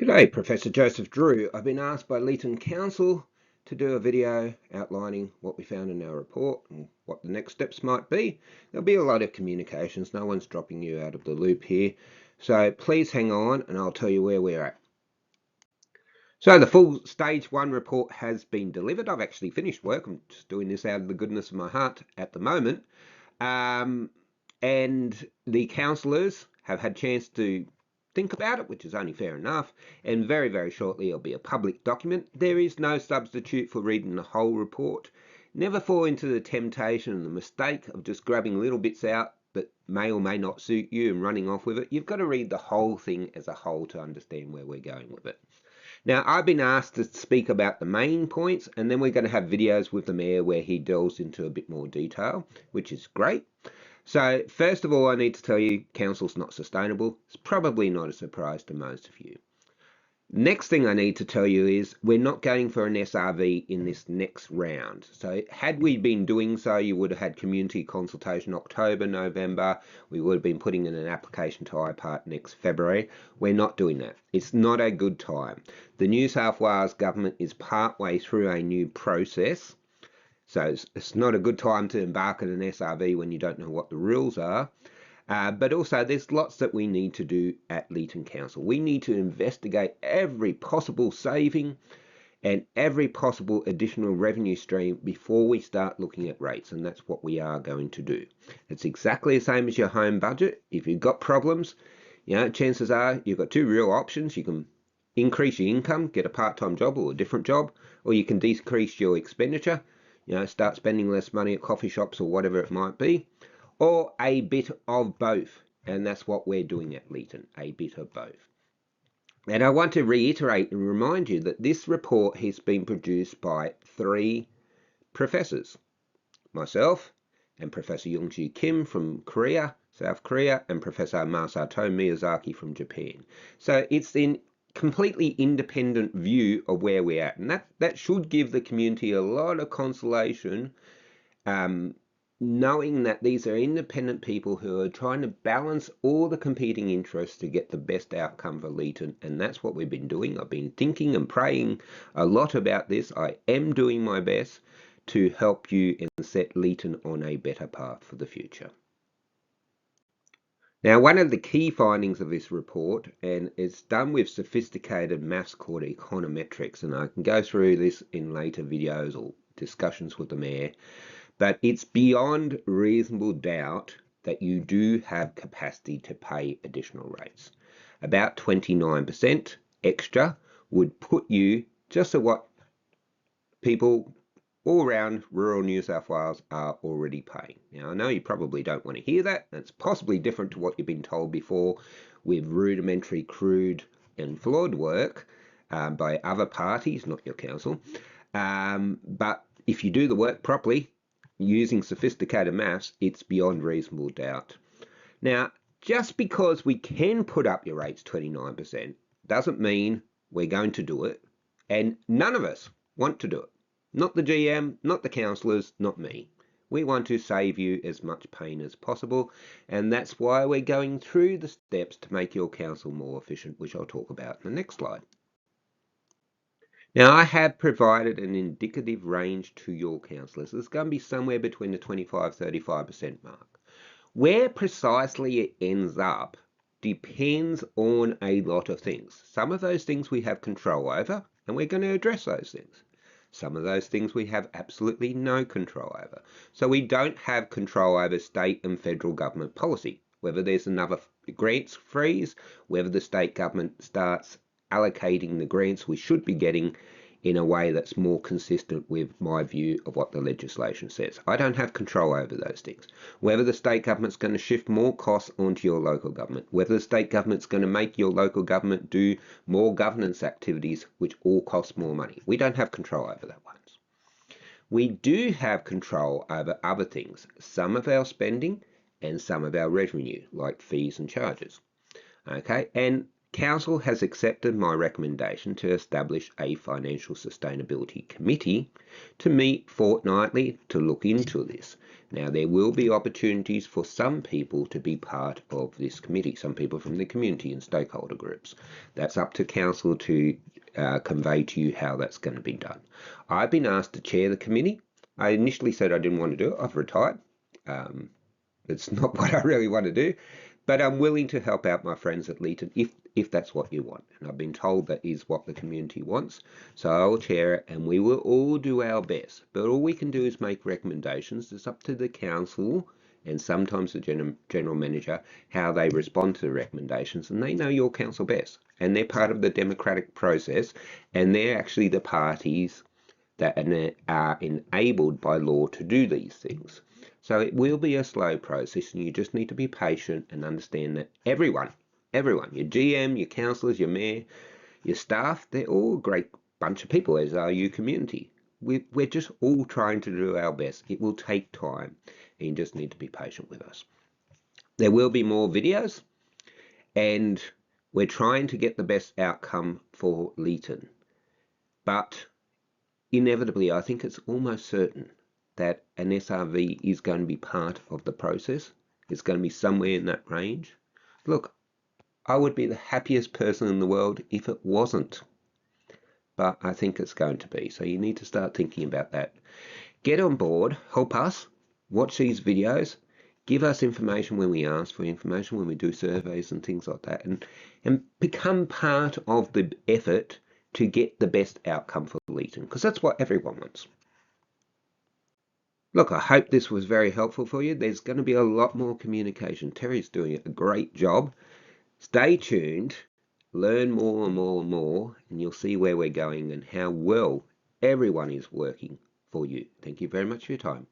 G'day, Professor Joseph Drew. I've been asked by Leeton Council to do a video outlining what we found in our report and what the next steps might be. There'll be a lot of communications, no one's dropping you out of the loop here. So please hang on and I'll tell you where we're at. So the full stage one report has been delivered. I've actually finished work. I'm just doing this out of the goodness of my heart at the moment. And the councillors have had a chance to think about it, which is only fair enough, and very, very shortly it'll be a public document. There is no substitute for reading the whole report. Never fall into the temptation and the mistake of just grabbing little bits out that may or may not suit you and running off with it. You've got to read the whole thing as a whole to understand where we're going with it. Now, I've been asked to speak about the main points, and then we're going to have videos with the Mayor where he delves into a bit more detail, which is great. So first of all, I need to tell you, council's not sustainable. It's probably not a surprise to most of you. Next thing I need to tell you is we're not going for an SRV in this next round. So had we been doing so, you would have had community consultation October, November. We would have been putting in an application to IPART next February. We're not doing that. It's not a good time. The New South Wales government is partway through a new process. So it's not a good time to embark on an SRV when you don't know what the rules are. But also there's lots that we need to do at Leeton Council. We need to investigate every possible saving and every possible additional revenue stream before we start looking at rates, and that's what we are going to do. It's exactly the same as your home budget. If you've got problems, chances are you've got two real options. You can increase your income, get a part-time job or a different job, or you can decrease your expenditure, start spending less money at coffee shops or whatever it might be, or a bit of both. And that's what we're doing at Leeton, a bit of both. And I want to reiterate and remind you that this report has been produced by three professors, myself and Professor Young-Ji Kim from Korea, South Korea, and Professor Masato Miyazaki from Japan. So it's in completely independent view of where we're at, and that should give the community a lot of consolation, knowing that these are independent people who are trying to balance all the competing interests to get the best outcome for Leeton, and that's what we've been doing. I've been thinking and praying a lot about this. I am doing my best to help you and set Leeton on a better path for the future. Now, one of the key findings of this report, and it's done with sophisticated maths called econometrics, and I can go through this in later videos or discussions with the Mayor, but it's beyond reasonable doubt that you do have capacity to pay additional rates. About 29% extra would put you just at what people all around rural New South Wales are already paying. Now, I know you probably don't want to hear that. That's possibly different to what you've been told before with rudimentary, crude and flawed work by other parties, not your council. But if you do the work properly, using sophisticated maths, it's beyond reasonable doubt. Now, just because we can put up your rates 29% doesn't mean we're going to do it, and none of us want to do it. Not the GM, not the councillors, not me. We want to save you as much pain as possible, and that's why we're going through the steps to make your council more efficient, which I'll talk about in the next slide. Now, I have provided an indicative range to your councillors. It's going to be somewhere between the 25-35% mark. Where precisely it ends up depends on a lot of things. Some of those things we have control over, and we're going to address those things. Some of those things we have absolutely no control over. So we don't have control over state and federal government policy, whether there's another grants freeze, whether the state government starts allocating the grants we should be getting in a way that's more consistent with my view of what the legislation says. I don't have control over those things. Whether the state government's going to shift more costs onto your local government, whether the state government's going to make your local government do more governance activities which all cost more money. We don't have control over that one. We do have control over other things, some of our spending and some of our revenue, like fees and charges. Okay, and Council has accepted my recommendation to establish a financial sustainability committee to meet fortnightly to look into this. Now, there will be opportunities for some people to be part of this committee, some people from the community and stakeholder groups. That's up to council to convey to you how that's going to be done. I've been asked to chair the committee. I initially said I didn't want to do it. I've retired. It's not what I really want to do, but I'm willing to help out my friends at Leeton if that's what you want. And I've been told that is what the community wants. So I'll chair it and we will all do our best. But all we can do is make recommendations. It's up to the council and sometimes the general manager how they respond to the recommendations, and they know your council best. And they're part of the democratic process, and they're actually the parties that are enabled by law to do these things. So it will be a slow process, and you just need to be patient and understand that everyone, your GM, your councillors, your mayor, your staff, they're all a great bunch of people, as are you community. We're just all trying to do our best. It will take time, and you just need to be patient with us. There will be more videos, and we're trying to get the best outcome for Leeton. But inevitably, I think it's almost certain that an SRV is going to be part of the process. It's going to be somewhere in that range. Look, I would be the happiest person in the world if it wasn't. But I think it's going to be. So you need to start thinking about that. Get on board, help us, watch these videos, give us information when we ask for information, when we do surveys and things like that, and become part of the effort to get the best outcome for Leeton, because that's what everyone wants. Look, I hope this was very helpful for you. There's going to be a lot more communication. Terry's doing a great job. Stay tuned, learn more and more and more, and you'll see where we're going and how well everyone is working for you. Thank you very much for your time.